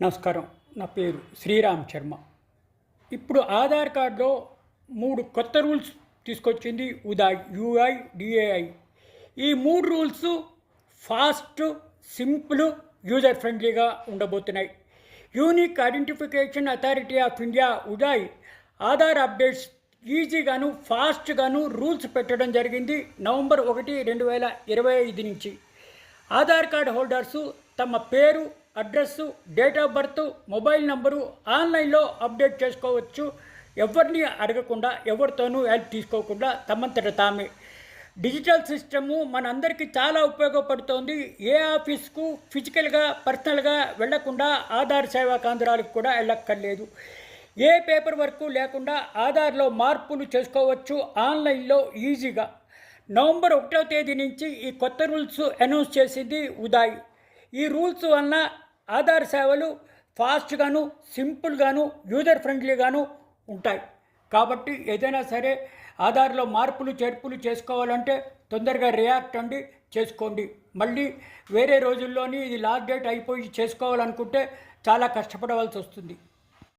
నమస్కారం. నా పేరు శ్రీరామ్ శర్మ. ఇప్పుడు ఆధార్ కార్డులో 3 కొత్త రూల్స్ తీసుకొచ్చింది ఉదాయ్ UIDAI. ఈ 3 రూల్స్ ఫాస్ట్, సింపుల్, యూజర్ ఫ్రెండ్లీగా ఉండబోతున్నాయి. Unique identification authority of India ఉదాయ్ ఆధార్ అప్డేట్స్ ఈజీగాను ఫాస్ట్గాను రూల్స్ పెట్టడం జరిగింది నవంబర్ 1, 2025 నుంచి. ఆధార్ కార్డ్ హోల్డర్సు తమ పేరు, address, date of birth, mobile number ఆన్లైన్లో అప్డేట్ చేసుకోవచ్చు. ఎవరిని అడగకుండా, ఎవరితోనూ హెల్ప్ తీసుకోకుండా తమంతట తామే. డిజిటల్ సిస్టము మనందరికీ చాలా ఉపయోగపడుతోంది. ఏ ఆఫీస్కు ఫిజికల్గా, పర్సనల్గా వెళ్లకుండా ఆధార్ సేవా కేంద్రాలకు కూడా వెళ్ళక్కర్లేదు. ఏ పేపర్ వర్క్ లేకుండా ఆధార్లో మార్పులు చేసుకోవచ్చు ఆన్లైన్లో ఈజీగా. నవంబర్ 1వ తేదీ నుంచి ఈ కొత్త రూల్స్ అనౌన్స్ చేసింది ఉదాయ్. ఈ రూల్స్ వలన ఆధార్ సేవలు ఫాస్ట్గాను, సింపుల్గాను, యూజర్ ఫ్రెండ్లీగాను ఉంటాయి. కాబట్టి ఏదైనా సరే ఆధార్లో మార్పులు చేర్పులు చేసుకోవాలంటే తొందరగా రియాక్ట్ అండి చేసుకోండి. మళ్ళీ వేరే రోజుల్లోని ఇది లాస్ట్ డేట్ అయిపోయి చేసుకోవాలనుకుంటే చాలా కష్టపడవలసి వస్తుంది.